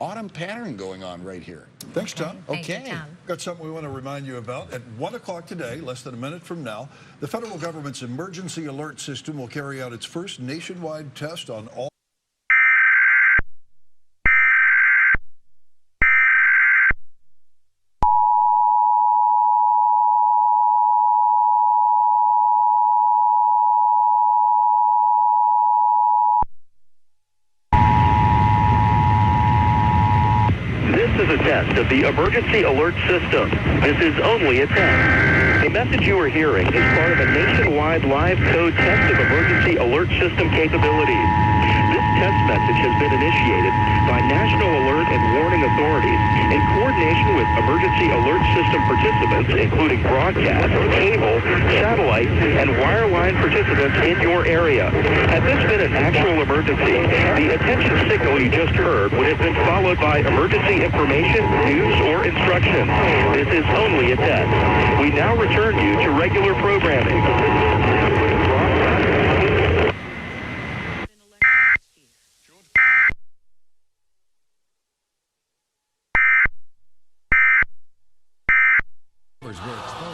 autumn pattern going on right here. Thanks, Tom. Okay. Thank you, Tom. Got something we want to remind you about. At 1 o'clock today, less than a minute from now, the federal government's emergency alert system will carry out its first nationwide test on all. This is a test of the emergency alert system. This is only a test. The message you are hearing is part of a nationwide live code test of emergency alert system capabilities. This test message has been initiated by National Alert and Warning Authorities in coordination with emergency alert system participants, including broadcast, cable, satellite, and wireline participants in your area. Had this been an actual emergency, the attention signal you just heard would have been followed by emergency information, news, or instructions. This is only a test. We now return you to regular programming. Were exposed.